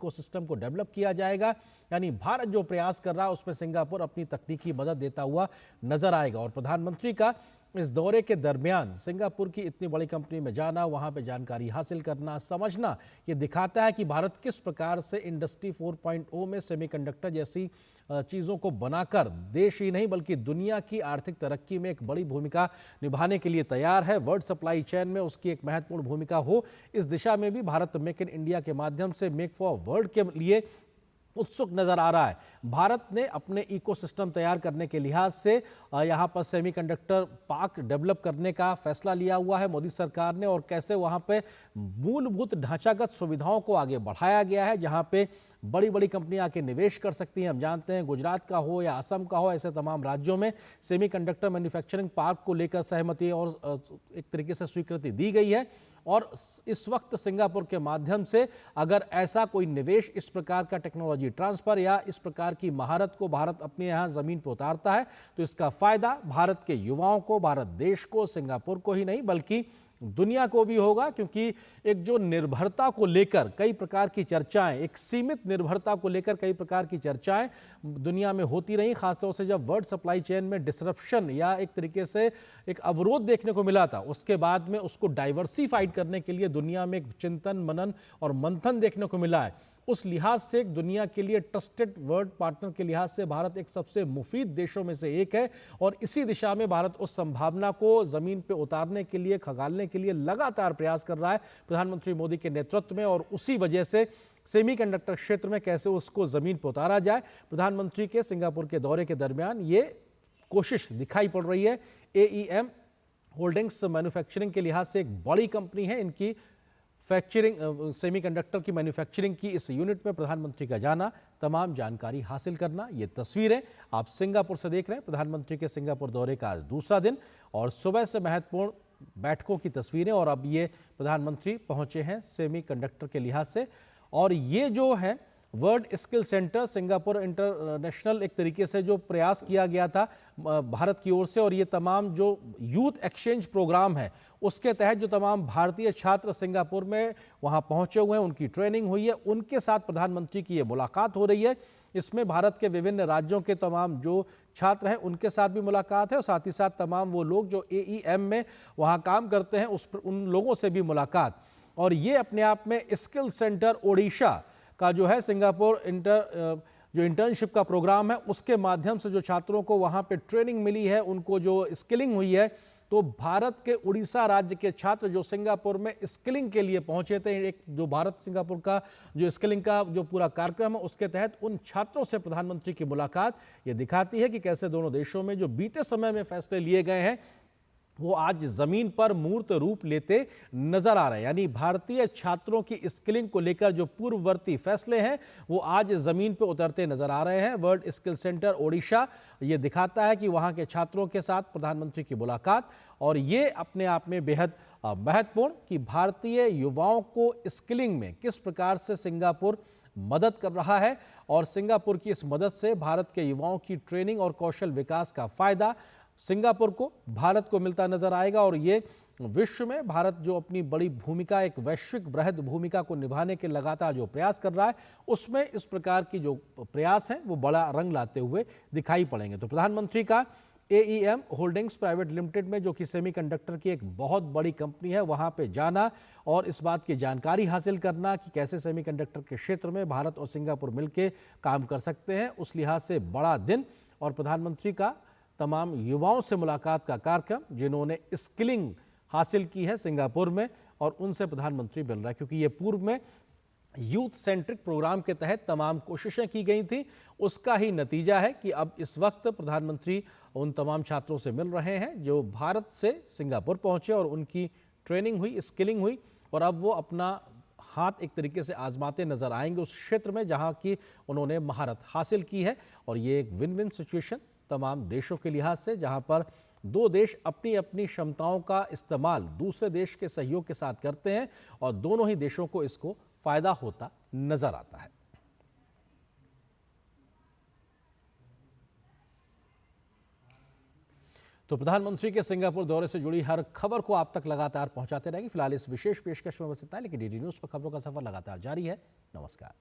Ecosystem को develop किया जाएगा। यानी भारत जो प्रयास कर रहा है उसमें सिंगापुर अपनी तकनीकी मदद देता हुआ नजर आएगा। और प्रधानमंत्री का इस दौरे के दरमियान सिंगापुर की इतनी बड़ी कंपनी में जाना, वहां पे जानकारी हासिल करना, समझना, ये दिखाता है कि भारत किस प्रकार से इंडस्ट्री 4.0 में सेमीकंडक्टर जैसी चीज़ों को बनाकर देश ही नहीं बल्कि दुनिया की आर्थिक तरक्की में एक बड़ी भूमिका निभाने के लिए तैयार है। वर्ल्ड सप्लाई चेन में उसकी एक महत्वपूर्ण भूमिका हो, इस दिशा में भी भारत मेक इन इंडिया के माध्यम से मेक फॉर वर्ल्ड के लिए उत्सुक नजर आ रहा है। भारत ने अपने इकोसिस्टम तैयार करने के लिहाज से यहाँ पर सेमीकंडक्टर पार्क डेवलप करने का फैसला लिया हुआ है मोदी सरकार ने, और कैसे वहाँ पे मूलभूत ढांचागत सुविधाओं को आगे बढ़ाया गया है, जहाँ पे बड़ी बड़ी कंपनियां आके निवेश कर सकती हैं। हम जानते हैं गुजरात का हो या असम का हो, ऐसे तमाम राज्यों में सेमीकंडक्टर मैन्युफैक्चरिंग पार्क को लेकर सहमति और एक तरीके से स्वीकृति दी गई है। और इस वक्त सिंगापुर के माध्यम से अगर ऐसा कोई निवेश, इस प्रकार का टेक्नोलॉजी ट्रांसफर या इस प्रकार की महारत को भारत अपने यहाँ जमीन पर उतारता है तो इसका फायदा भारत के युवाओं को, भारत देश को, सिंगापुर को ही नहीं बल्कि दुनिया को भी होगा। क्योंकि एक जो निर्भरता को लेकर कई प्रकार की चर्चाएं, एक सीमित निर्भरता को लेकर कई प्रकार की चर्चाएं दुनिया में होती रही, खासतौर से जब वर्ल्ड सप्लाई चेन में डिसरप्शन या एक तरीके से एक अवरोध देखने को मिला था, उसके बाद में उसको डाइवर्सिफाइड करने के लिए दुनिया में एक चिंतन, मनन और मंथन देखने को मिला है। उस लिहाज से दुनिया के लिए ट्रस्टेड वर्ल्ड पार्टनर के लिहाज से भारत एक सबसे मुफीद देशों में से एक है। और इसी दिशा में भारत उस संभावना को जमीन पे उतारने के लिए, खगालने के लिए लगातार प्रयास कर रहा है प्रधानमंत्री मोदी के नेतृत्व में। और उसी वजह से सेमीकंडक्टर क्षेत्र में कैसे उसको जमीन पर उतारा जाए, प्रधानमंत्री के सिंगापुर के दौरे के दरमियान ये कोशिश दिखाई पड़ रही है। AEM होल्डिंग्स मैन्युफैक्चरिंग के लिहाज से एक बड़ी कंपनी है। इनकी फैक्चरिंग, सेमीकंडक्टर की मैन्युफैक्चरिंग की इस यूनिट में प्रधानमंत्री का जाना, तमाम जानकारी हासिल करना, ये तस्वीरें आप सिंगापुर से देख रहे हैं। प्रधानमंत्री के सिंगापुर दौरे का आज दूसरा दिन और सुबह से महत्वपूर्ण बैठकों की तस्वीरें, और अब ये प्रधानमंत्री पहुंचे हैं सेमीकंडक्टर के लिहाज से। और ये जो है world skill centre Singapore international, एक तरीके से जो प्रयास किया गया था भारत की ओर से, और ये तमाम जो यूथ एक्सचेंज प्रोग्राम है उसके तहत जो तमाम भारतीय छात्र सिंगापुर में वहां पहुंचे हुए हैं, उनकी ट्रेनिंग हुई है, उनके साथ प्रधानमंत्री की ये मुलाकात हो रही है। इसमें भारत के विभिन्न राज्यों के तमाम जो छात्र हैं उनके साथ भी मुलाकात है, और साथ ही साथ तमाम वो लोग जो AEM में वहां काम करते हैं उन लोगों से भी मुलाकात। और ये अपने आप में स्किल सेंटर ओडिशा का जो है सिंगापुर जो इंटर्नशिप का प्रोग्राम है उसके माध्यम से जो छात्रों को वहां पे ट्रेनिंग मिली है, उनको जो स्किलिंग हुई है, तो भारत के उड़ीसा राज्य के छात्र जो सिंगापुर में स्किलिंग के लिए पहुंचे थे, एक जो भारत सिंगापुर का जो स्किलिंग का जो पूरा कार्यक्रम है उसके तहत उन छात्रों से प्रधानमंत्री की मुलाकात, ये दिखाती है कि कैसे दोनों देशों में जो बीते समय में फैसले लिए गए हैं वो आज जमीन पर मूर्त रूप लेते नजर आ रहे हैं। यानी भारतीय छात्रों की स्किलिंग को लेकर जो पूर्ववर्ती फैसले हैं वो आज जमीन पर उतरते नजर आ रहे हैं। वर्ल्ड स्किल सेंटर ओडिशा ये दिखाता है कि वहां के छात्रों के साथ प्रधानमंत्री की मुलाकात, और ये अपने आप में बेहद महत्वपूर्ण कि भारतीय युवाओं को स्किलिंग में किस प्रकार से सिंगापुर मदद कर रहा है, और सिंगापुर की इस मदद से भारत के युवाओं की ट्रेनिंग और कौशल विकास का फायदा सिंगापुर को, भारत को मिलता नजर आएगा। और ये विश्व में भारत जो अपनी बड़ी भूमिका, एक वैश्विक बृहद भूमिका को निभाने के लगातार जो प्रयास कर रहा है, उसमें इस प्रकार की जो प्रयास हैं वो बड़ा रंग लाते हुए दिखाई पड़ेंगे। तो प्रधानमंत्री का AEM होल्डिंग्स प्राइवेट लिमिटेड में, जो कि सेमीकंडक्टर की एक बहुत बड़ी कंपनी है, वहां पे जाना और इस बात की जानकारी हासिल करना कि कैसे सेमीकंडक्टर के क्षेत्र में भारत और सिंगापुर मिलकर काम कर सकते हैं, उस लिहाज से बड़ा दिन। और प्रधानमंत्री का तमाम युवाओं से मुलाकात का कार्यक्रम, जिन्होंने स्किलिंग हासिल की है सिंगापुर में, और उनसे प्रधानमंत्री मिल रहा है। क्योंकि ये पूर्व में यूथ सेंट्रिक प्रोग्राम के तहत तमाम कोशिशें की गई थी, उसका ही नतीजा है कि अब इस वक्त प्रधानमंत्री उन तमाम छात्रों से मिल रहे हैं जो भारत से सिंगापुर पहुंचे और उनकी ट्रेनिंग हुई, स्किलिंग हुई, और अब वो अपना हाथ एक तरीके से आजमाते नजर आएंगे उस क्षेत्र में जहां की उन्होंने महारत हासिल की है। और ये एक विन विन सिचुएशन तमाम देशों के लिहाज से, जहां पर दो देश अपनी अपनी क्षमताओं का इस्तेमाल दूसरे देश के सहयोग के साथ करते हैं और दोनों ही देशों को इसको फायदा होता नजर आता है। तो प्रधानमंत्री के सिंगापुर दौरे से जुड़ी हर खबर को आप तक लगातार पहुंचाते रहेंगे। फिलहाल इस विशेष पेशकश में बस इतना है, लेकिन डीडी न्यूज पर खबरों का सफर लगातार जारी है। नमस्कार।